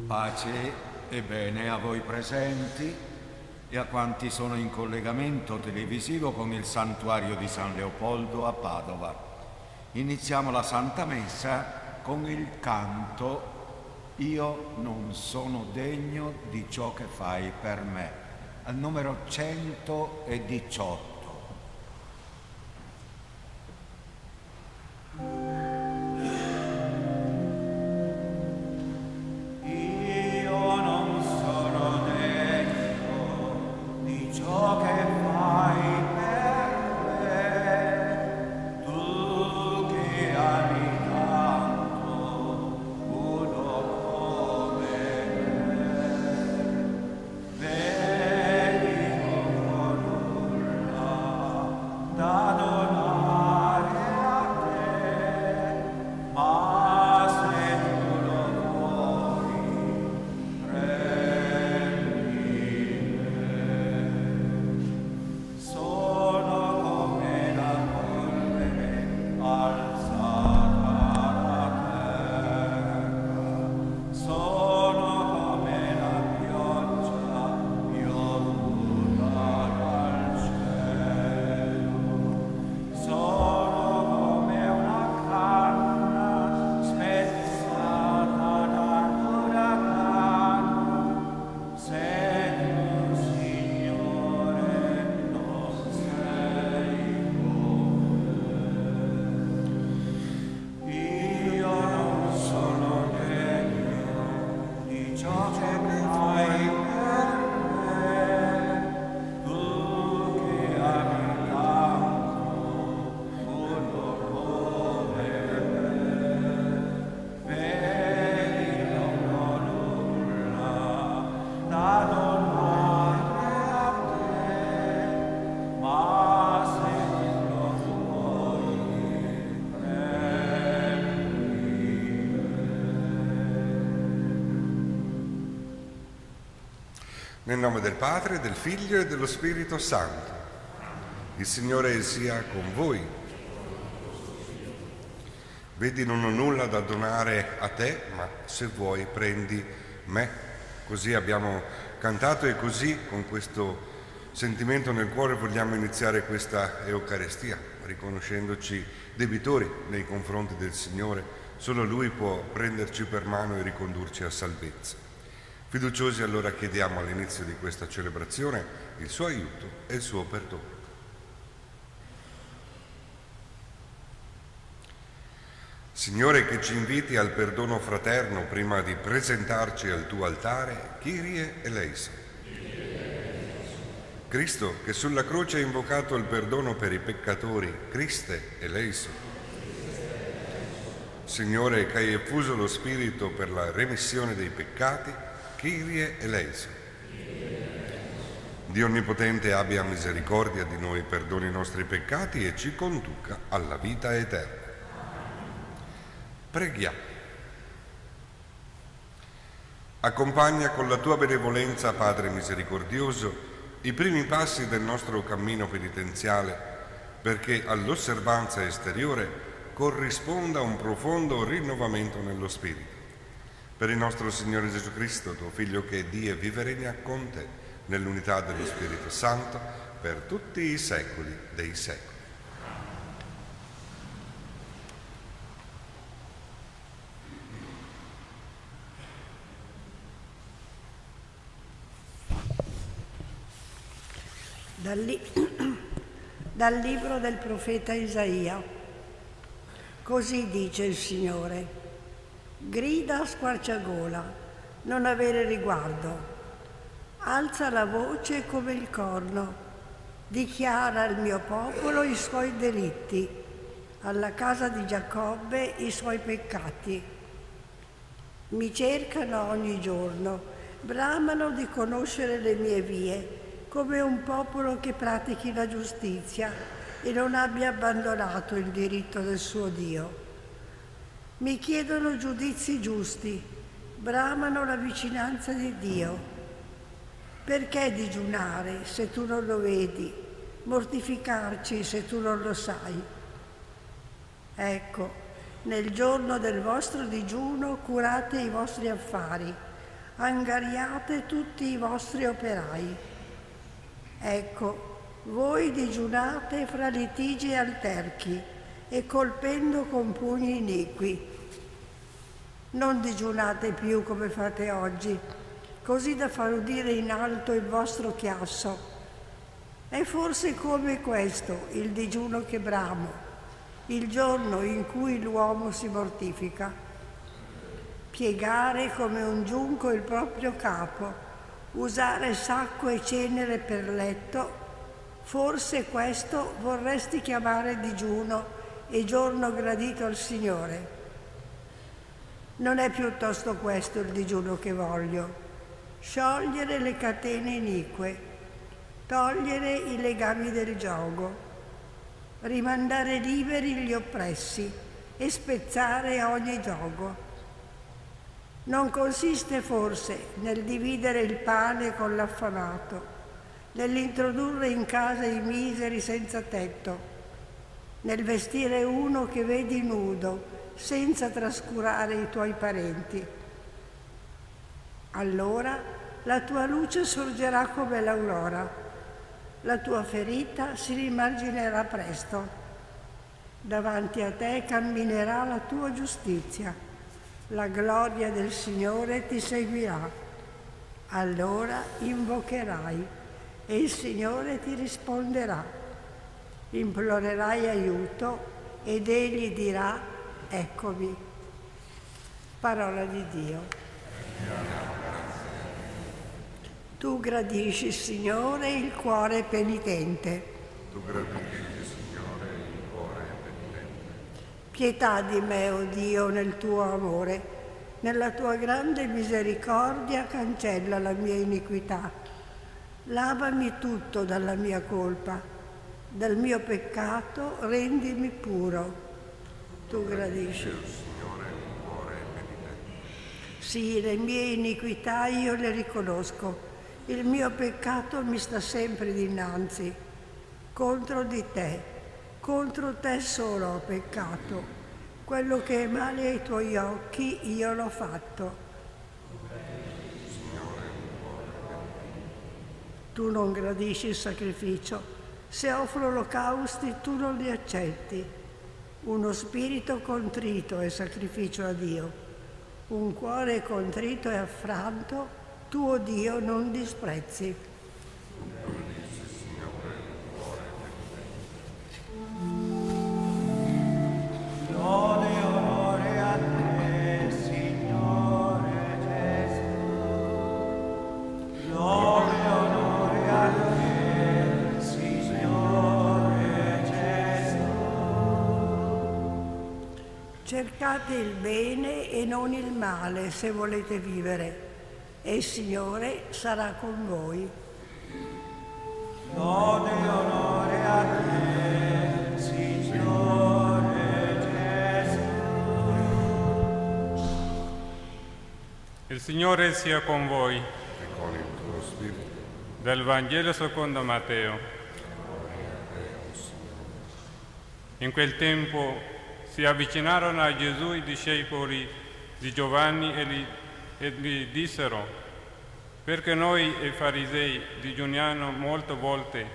Pace e bene a voi presenti e a quanti sono in collegamento televisivo con il santuario di San Leopoldo a Padova. Iniziamo la Santa Messa con il canto Io non sono degno di ciò che fai per me, al numero 118. Nel nome del Padre, del Figlio e dello Spirito Santo. Il Signore sia con voi. Vedi, non ho nulla da donare a te, ma se vuoi prendi me. Così abbiamo cantato e così, con questo sentimento nel cuore, vogliamo iniziare questa Eucaristia, riconoscendoci debitori nei confronti del Signore. Solo Lui può prenderci per mano e ricondurci a salvezza. Fiduciosi allora chiediamo all'inizio di questa celebrazione il suo aiuto e il suo perdono. Signore, che ci inviti al perdono fraterno prima di presentarci al tuo altare, Kyrie eleison. Cristo, che sulla croce ha invocato il perdono per i peccatori, Christe eleison. Signore, che hai effuso lo Spirito per la remissione dei peccati, Kyrie eleison. Dio Onnipotente abbia misericordia di noi, perdoni i nostri peccati e ci conduca alla vita eterna. Preghiamo. Accompagna con la tua benevolenza, Padre misericordioso, i primi passi del nostro cammino penitenziale, perché all'osservanza esteriore corrisponda a un profondo rinnovamento nello spirito. Per il nostro Signore Gesù Cristo, tuo Figlio, che Dio vive e regna con te nell'unità dello Spirito Santo per tutti i secoli dei secoli. Dal libro del profeta Isaia. Così dice il Signore: grida a squarciagola, non avere riguardo, alza la voce come il corno, dichiara al mio popolo i suoi delitti, alla casa di Giacobbe i suoi peccati. Mi cercano ogni giorno, bramano di conoscere le mie vie, come un popolo che pratichi la giustizia e non abbia abbandonato il diritto del suo Dio. Mi chiedono giudizi giusti, bramano la vicinanza di Dio. Perché digiunare se tu non lo vedi, mortificarci se tu non lo sai? Ecco, nel giorno del vostro digiuno curate i vostri affari, angariate tutti i vostri operai. Ecco, voi digiunate fra litigi e alterchi e colpendo con pugni iniqui. Non digiunate più come fate oggi, così da far udire in alto il vostro chiasso. È forse come questo il digiuno che bramo, il giorno in cui l'uomo si mortifica. Piegare come un giunco il proprio capo, usare sacco e cenere per letto, forse questo vorresti chiamare digiuno e giorno gradito al Signore. Non è piuttosto questo il digiuno che voglio: sciogliere le catene inique, togliere i legami del giogo, rimandare liberi gli oppressi e spezzare ogni giogo. Non consiste forse nel dividere il pane con l'affamato, nell'introdurre in casa i miseri senza tetto, nel vestire uno che vedi nudo senza trascurare i tuoi parenti. Allora la tua luce sorgerà come l'aurora, la tua ferita si rimarginerà presto, davanti a te camminerà la tua giustizia. La gloria del Signore ti seguirà. Allora invocherai e il Signore ti risponderà. Implorerai aiuto ed Egli dirà: eccomi. Parola di Dio. Tu gradisci, Signore, il cuore penitente. Tu gradisci, Signore, il cuore penitente. Pietà di me, o Dio, nel tuo amore, nella tua grande misericordia cancella la mia iniquità. Lavami tutto dalla mia colpa, dal mio peccato rendimi puro. Tu gradisci, Signore, il cuore penitente. Sì, le mie iniquità io le riconosco, il mio peccato mi sta sempre dinanzi. Contro di te, contro te solo ho peccato. Quello che è male ai tuoi occhi io l'ho fatto. Tu non gradisci il sacrificio. Se offro olocausti tu non li accetti. Uno spirito contrito è sacrificio a Dio. Un cuore contrito e affranto, tuo Dio non disprezzi. Lode e onore a te, Signore Gesù. Lode e onore a te, Signore Gesù. Cercate il bene e non il male se volete vivere, e il Signore sarà con voi. Lode e onore a te, Signore Gesù. Il Signore sia con voi. E con il tuo spirito. Dal Vangelo secondo Matteo. In quel tempo si Si avvicinarono a Gesù i discepoli di Giovanni e gli dissero: perché noi e i farisei digiuniamo molte volte,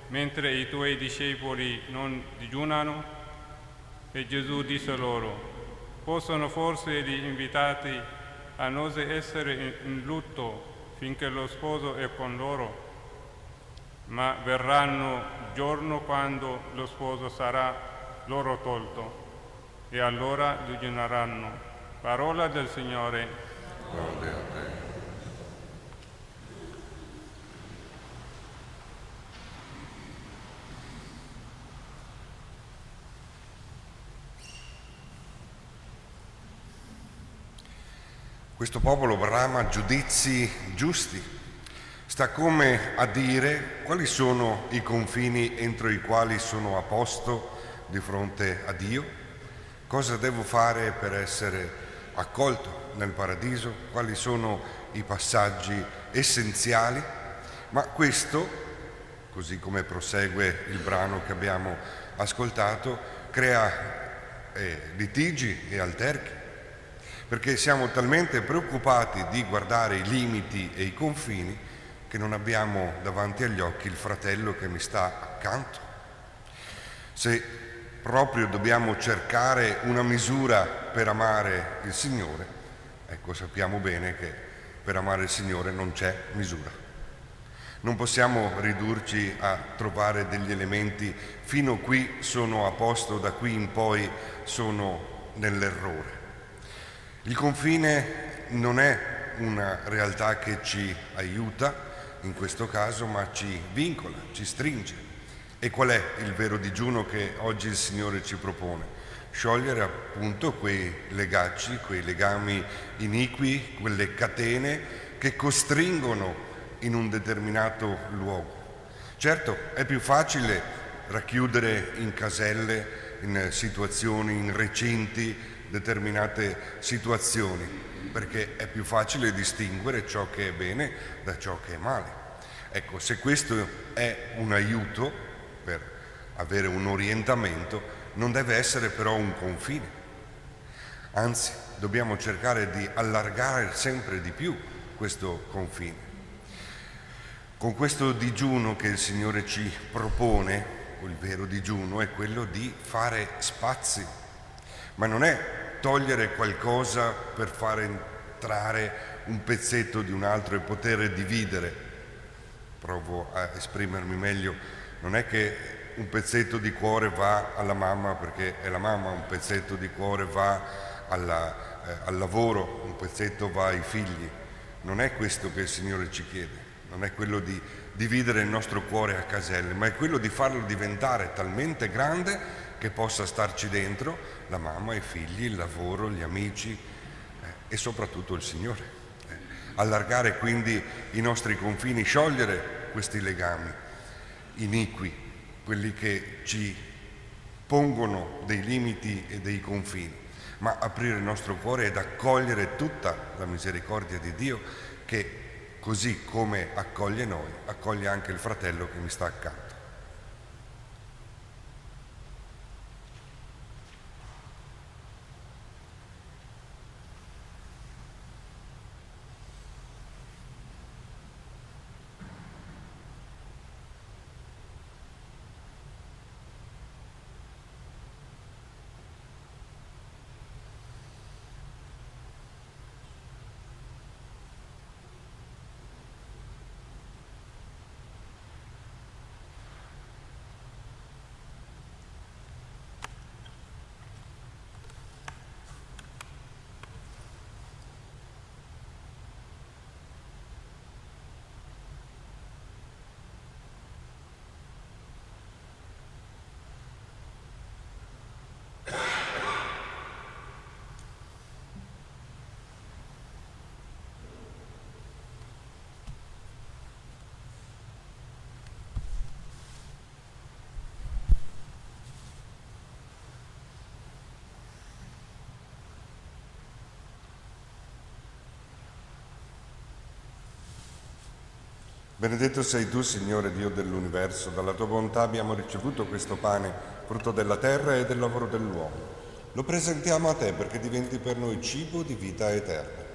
mentre i tuoi discepoli non digiunano? E Gesù disse loro: possono forse gli invitati a non essere in lutto finché lo sposo è con loro? Ma verranno giorno quando lo sposo sarà loro tolto, e allora digiuneranno. Parola del Signore. Lode a te. Questo popolo brama giudizi giusti, sta come a dire quali sono i confini entro i quali sono a posto di fronte a Dio, cosa devo fare per essere accolto nel paradiso, quali sono i passaggi essenziali, ma questo, così come prosegue il brano che abbiamo ascoltato, crea litigi e alterchi, perché siamo talmente preoccupati di guardare i limiti e i confini che non abbiamo davanti agli occhi il fratello che mi sta accanto. Se proprio dobbiamo cercare una misura per amare il Signore, ecco, sappiamo bene che per amare il Signore non c'è misura. Non possiamo ridurci a trovare degli elementi: fino qui sono a posto, da qui in poi sono nell'errore. Il confine non è una realtà che ci aiuta in questo caso, ma ci vincola, ci stringe. E qual è il vero digiuno che oggi il Signore ci propone? Sciogliere appunto quei legacci, quei legami iniqui, quelle catene che costringono in un determinato luogo. Certo, è più facile racchiudere in caselle, in situazioni, in recinti, determinate situazioni, perché è più facile distinguere ciò che è bene da ciò che è male. Ecco, se questo è un aiuto per avere un orientamento, non deve essere però un confine. Anzi, dobbiamo cercare di allargare sempre di più questo confine. Con questo digiuno che il Signore ci propone, il vero digiuno è quello di fare spazi, ma non è togliere qualcosa per fare entrare un pezzetto di un altro e poter dividere. Provo a esprimermi meglio: non è che un pezzetto di cuore va alla mamma perché è la mamma, un pezzetto di cuore va al lavoro, un pezzetto va ai figli. Non è questo che il Signore ci chiede, non è quello di dividere il nostro cuore a caselle, ma è quello di farlo diventare talmente grande che possa starci dentro la mamma, i figli, il lavoro, gli amici e soprattutto il Signore. Allargare quindi i nostri confini, sciogliere questi legami iniqui, quelli che ci pongono dei limiti e dei confini, ma aprire il nostro cuore ed accogliere tutta la misericordia di Dio che, così come accoglie noi, accoglie anche il fratello che mi sta accanto. Benedetto sei tu, Signore Dio dell'universo, dalla tua bontà abbiamo ricevuto questo pane, frutto della terra e del lavoro dell'uomo. Lo presentiamo a te perché diventi per noi cibo di vita eterna.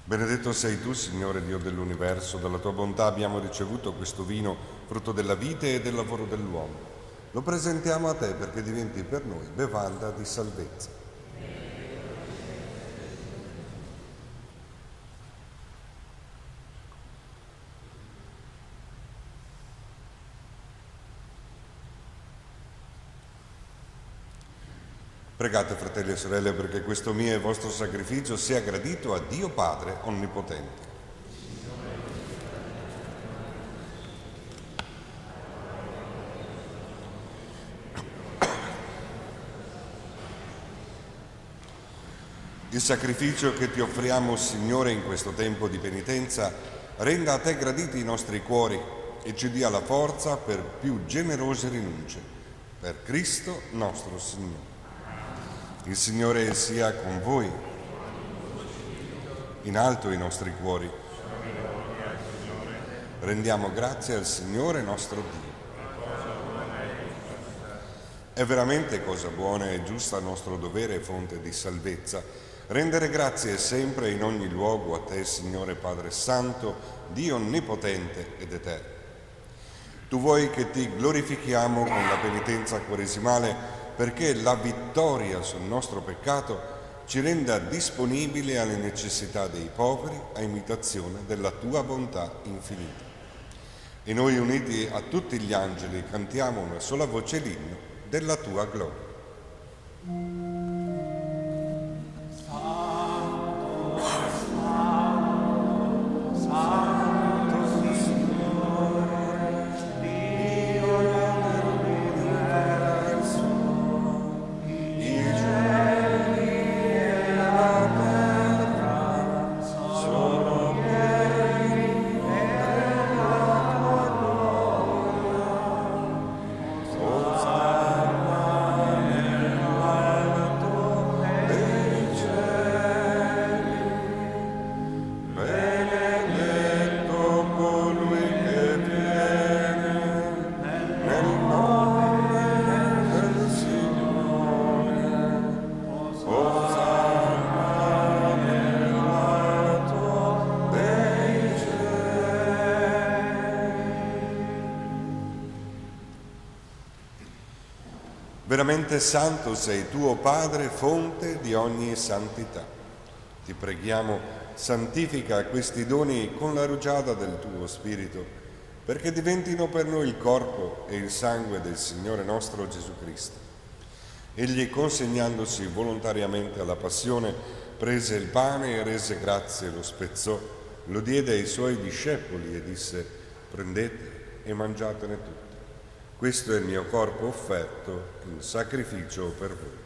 Benedetto sei tu, Signore Dio dell'universo, dalla tua bontà abbiamo ricevuto questo vino, frutto della vite e del lavoro dell'uomo. Lo presentiamo a te perché diventi per noi bevanda di salvezza. Pregate, fratelli e sorelle, perché questo mio e vostro sacrificio sia gradito a Dio Padre Onnipotente. Il sacrificio che ti offriamo, Signore, in questo tempo di penitenza, renda a te graditi i nostri cuori e ci dia la forza per più generose rinunce. Per Cristo nostro Signore. Il Signore sia con voi. In alto i nostri cuori. Rendiamo grazie al Signore nostro Dio. È veramente cosa buona e giusta nostro dovere e fonte di salvezza rendere grazie sempre e in ogni luogo a te, Signore Padre Santo, Dio onnipotente ed eterno. Tu vuoi che ti glorifichiamo con la penitenza quaresimale perché la vittoria sul nostro peccato ci renda disponibili alle necessità dei poveri a imitazione della tua bontà infinita. E noi uniti a tutti gli angeli cantiamo una sola voce l'inno della tua gloria. Veramente santo sei tu, o Padre, fonte di ogni santità. Ti preghiamo, santifica questi doni con la rugiada del tuo Spirito, perché diventino per noi il corpo e il sangue del Signore nostro Gesù Cristo. Egli, consegnandosi volontariamente alla passione, prese il pane e rese grazie, lo spezzò, lo diede ai suoi discepoli e disse: prendete e mangiatene tutti. Questo è il mio corpo offerto in sacrificio per voi.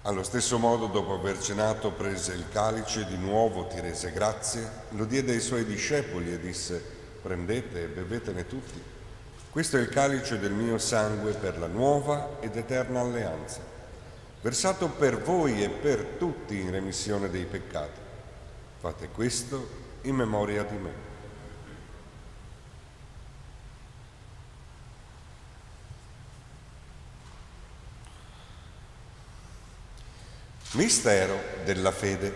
Allo stesso modo, dopo aver cenato, prese il calice, di nuovo ti rese grazie, lo diede ai suoi discepoli e disse: prendete e bevetene tutti. Questo è il calice del mio sangue per la nuova ed eterna alleanza, versato per voi e per tutti in remissione dei peccati. Fate questo in memoria di me. Mistero della fede.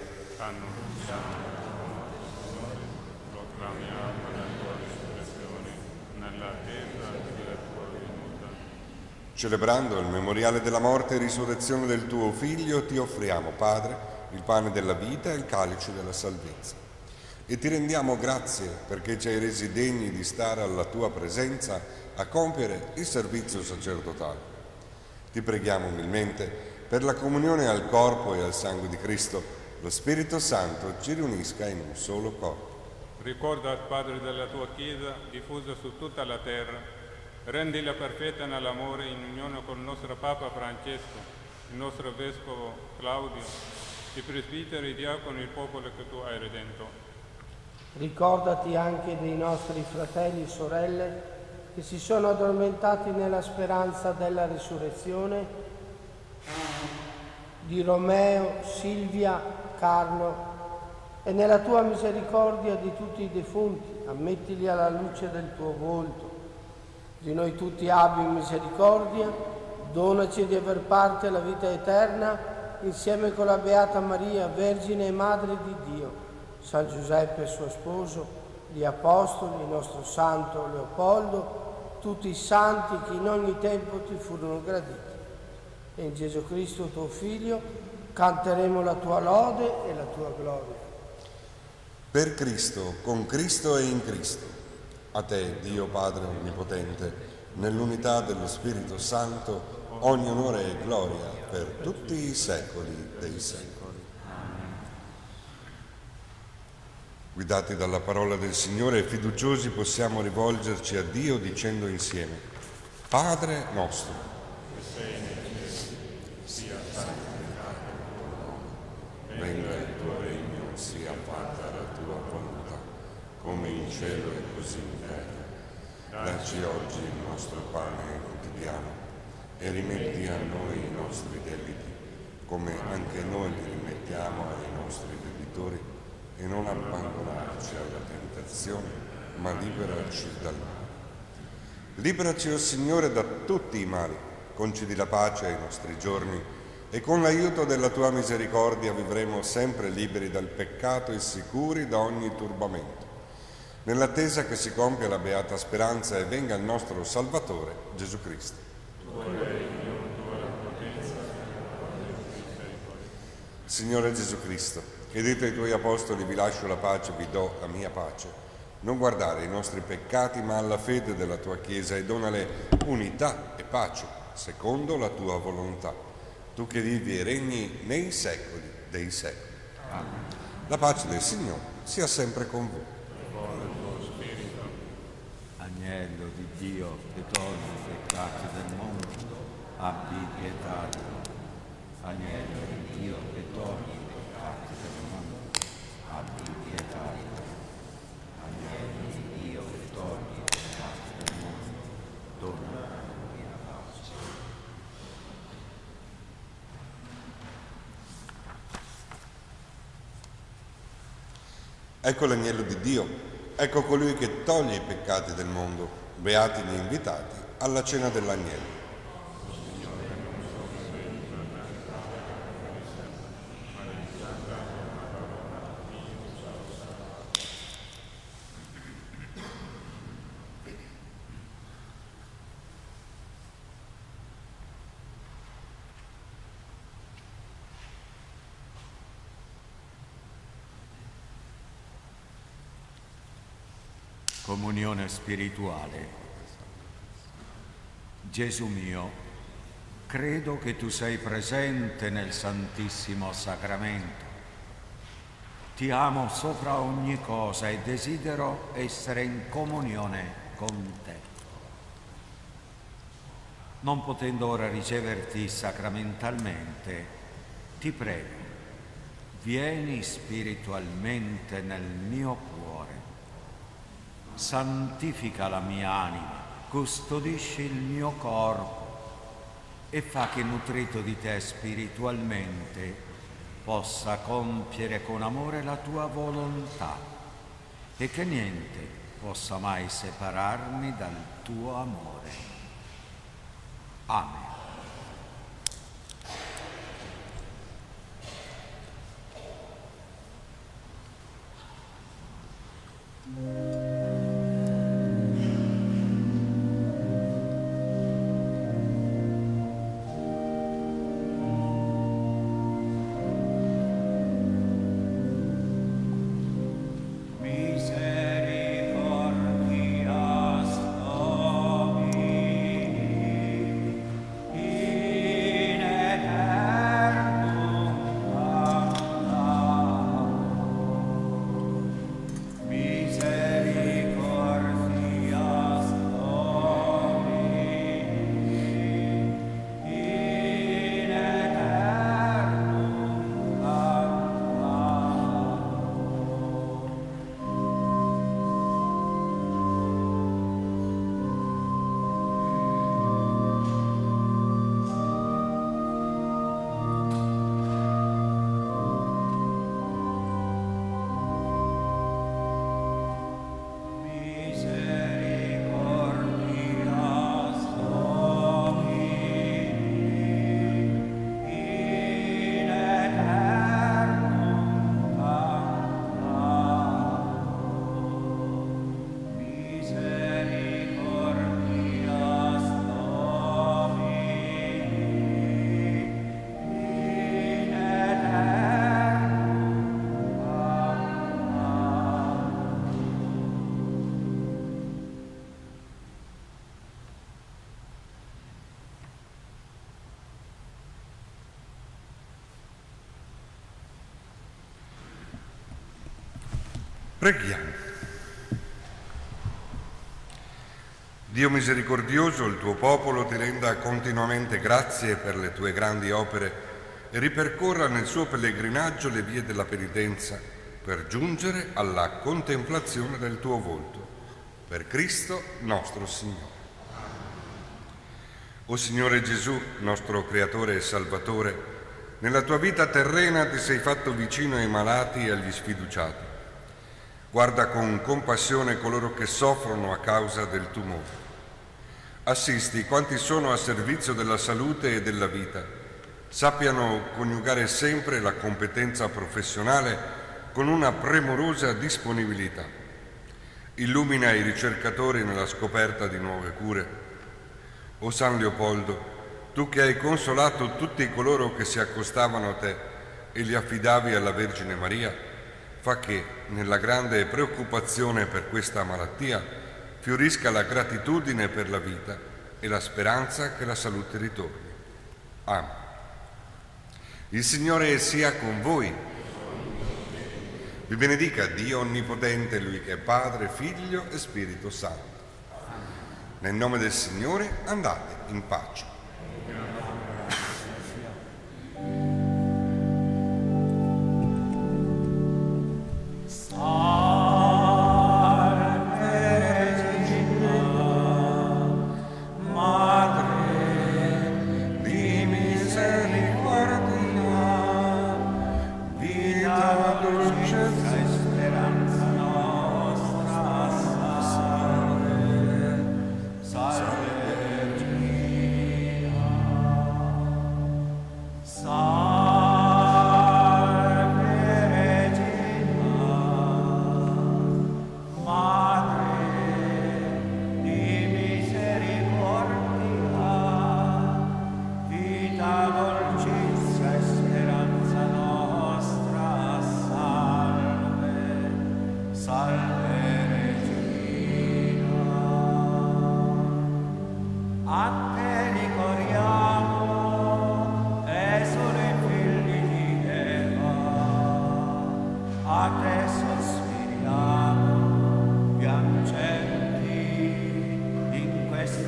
Proclamiamo la tua risurrezione nella terra della tua venuta. Celebrando il memoriale della morte e risurrezione del tuo Figlio, ti offriamo, Padre, il pane della vita e il calice della salvezza. E ti rendiamo grazie perché ci hai resi degni di stare alla tua presenza a compiere il servizio sacerdotale. Ti preghiamo umilmente per la comunione al corpo e al sangue di Cristo, lo Spirito Santo ci riunisca in un solo corpo. Ricorda, Padre, della tua Chiesa diffusa su tutta la terra, rendila perfetta nell'amore in unione con il nostro Papa Francesco, il nostro Vescovo Claudio, i presbiteri, i diaconi, il popolo che tu hai redento. Ricordati anche dei nostri fratelli e sorelle che si sono addormentati nella speranza della risurrezione. di Romeo, Silvia, Carlo, e nella tua misericordia di tutti i defunti, ammettili alla luce del tuo volto. Di noi tutti abbi misericordia, donaci di aver parte alla vita eterna, insieme con la Beata Maria, Vergine e Madre di Dio, San Giuseppe suo sposo, gli Apostoli, il nostro Santo Leopoldo, tutti i santi che in ogni tempo ti furono graditi. E in Gesù Cristo tuo Figlio canteremo la tua lode e la tua gloria. Per Cristo, con Cristo e in Cristo, a te, Dio Padre Onnipotente, nell'unità dello Spirito Santo, ogni onore e gloria per tutti i secoli dei secoli. Guidati dalla parola del Signore e fiduciosi possiamo rivolgerci a Dio dicendo insieme: Padre nostro, che sei nei cieli, sia santificato il tuo nome, venga il tuo regno, sia fatta la tua volontà, come in cielo e così in terra. Dacci oggi il nostro pane quotidiano e rimetti a noi i nostri debiti, come anche noi li rimettiamo ai nostri debitori, e non abbandonarci alla tentazione, ma liberaci dal male. Liberaci, o Signore, da tutti i mali, concedi la pace ai nostri giorni, e con l'aiuto della tua misericordia vivremo sempre liberi dal peccato e sicuri da ogni turbamento, nell'attesa che si compia la beata speranza e venga il nostro Salvatore, Gesù Cristo. Signore Gesù Cristo, che hai detto ai tuoi apostoli: vi lascio la pace, vi do la mia pace, non guardare i nostri peccati ma alla fede della tua Chiesa, e donale unità e pace secondo la tua volontà, tu che vivi e regni nei secoli dei secoli. Amen. La pace del Signore sia sempre con voi. Agnello di Dio che togli i peccati del mondo, abbi pietà di noi. Agnello di Dio che togli i peccati del mondo, abbi pietà di noi. Agnello di Dio che togli i peccati del mondo, dona la pace. Ecco l'agnello di Dio, ecco colui che toglie i peccati del mondo. Beati gli invitati alla cena dell'agnello. Comunione spirituale. Gesù mio, credo che tu sei presente nel Santissimo Sacramento. Ti amo sopra ogni cosa e desidero essere in comunione con te. Non potendo ora riceverti sacramentalmente, ti prego, vieni spiritualmente nel mio cuore. Santifica la mia anima, custodisci il mio corpo e fa che, nutrito di te spiritualmente, possa compiere con amore la tua volontà e che niente possa mai separarmi dal tuo amore. Amen. Preghiamo. Dio misericordioso, il tuo popolo ti renda continuamente grazie per le tue grandi opere e ripercorra nel suo pellegrinaggio le vie della penitenza per giungere alla contemplazione del tuo volto. Per Cristo nostro Signore. O Signore Gesù, nostro Creatore e Salvatore, nella tua vita terrena ti sei fatto vicino ai malati e agli sfiduciati. Guarda con compassione coloro che soffrono a causa del tumore. Assisti quanti sono a servizio della salute e della vita. Sappiano coniugare sempre la competenza professionale con una premurosa disponibilità. Illumina i ricercatori nella scoperta di nuove cure. O San Leopoldo, tu che hai consolato tutti coloro che si accostavano a te e li affidavi alla Vergine Maria, fa che, nella grande preoccupazione per questa malattia, fiorisca la gratitudine per la vita e la speranza che la salute ritorni. Amen. Il Signore sia con voi. Vi benedica Dio Onnipotente, Lui che è Padre, Figlio e Spirito Santo. Nel nome del Signore andate in pace.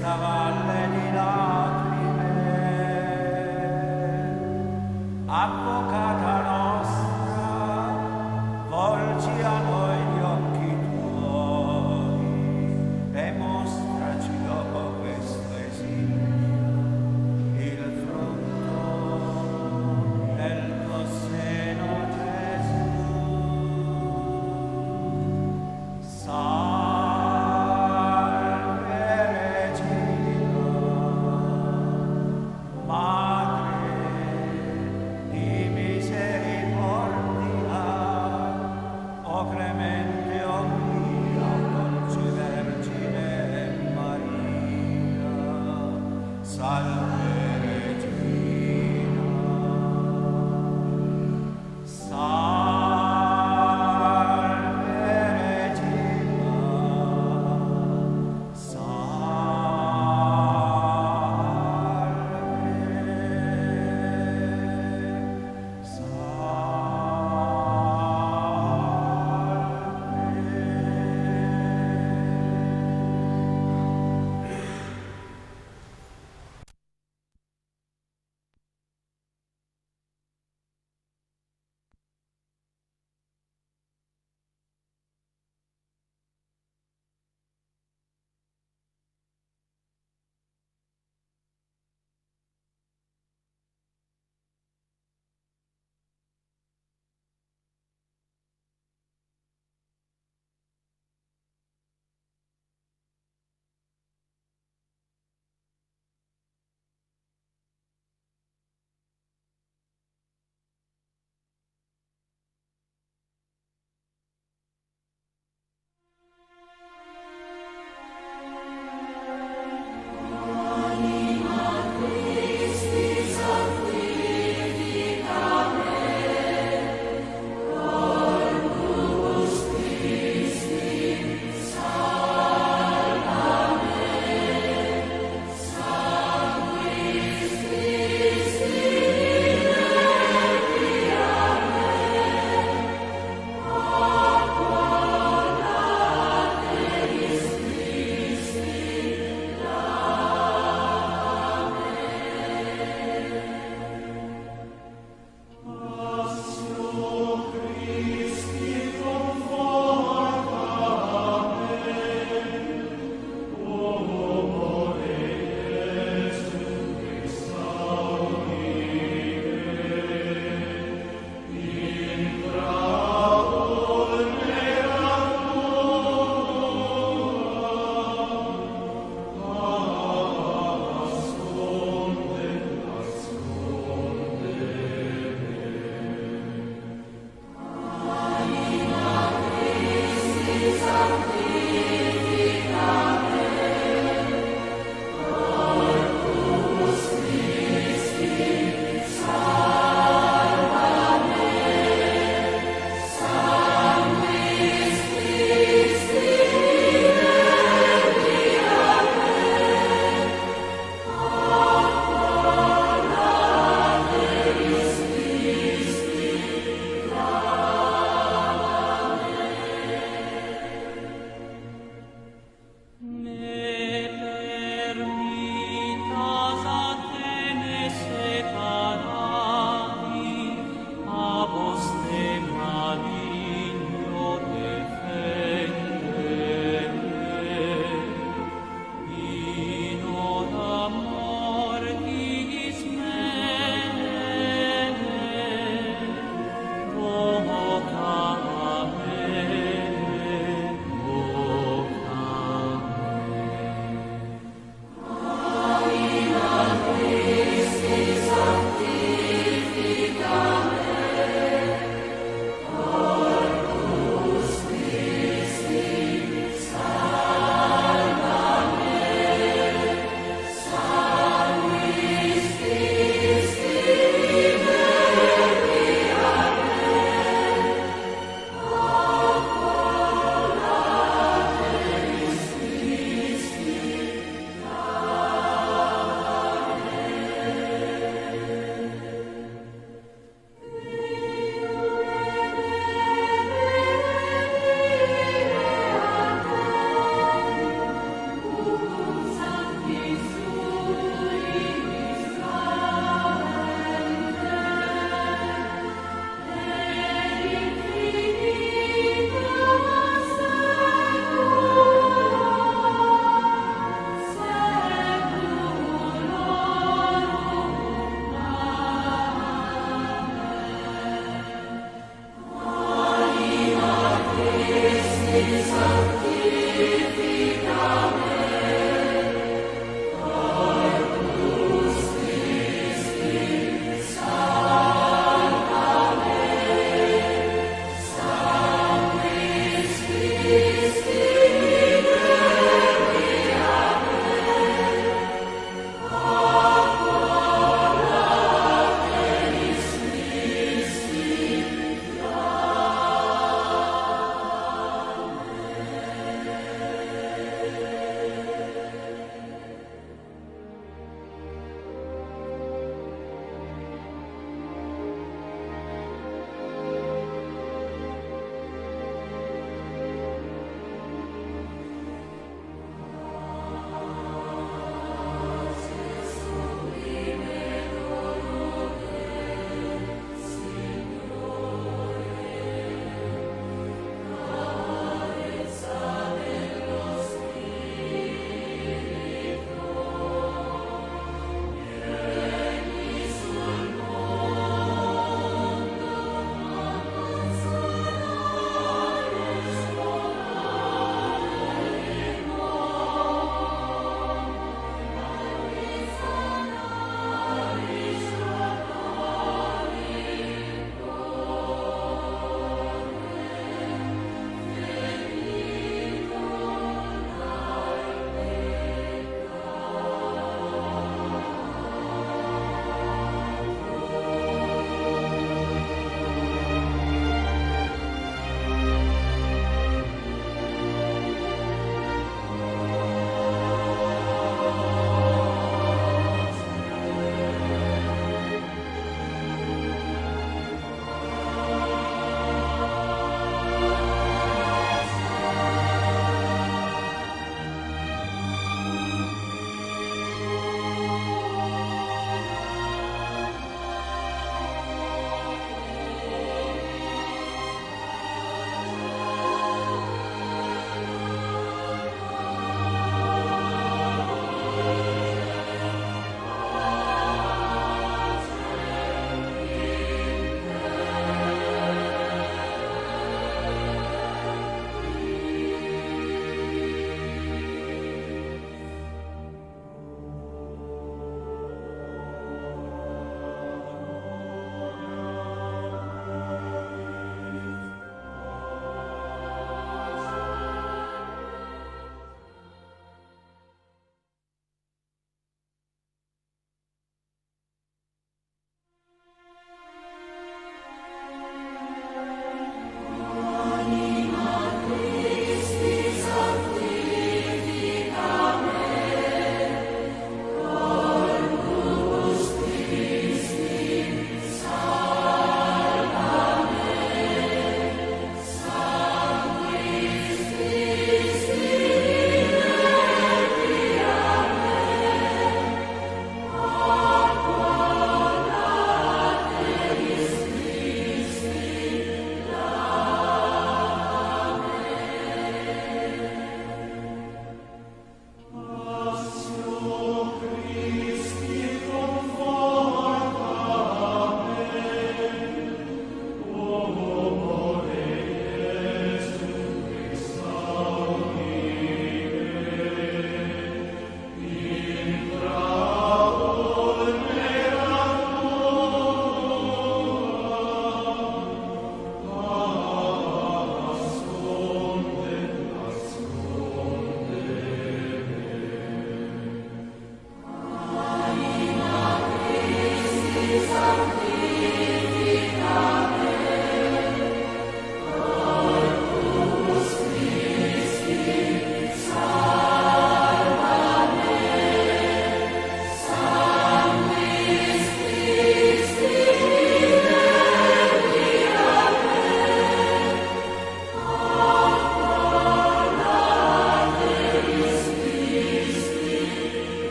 Valle di lacrime, a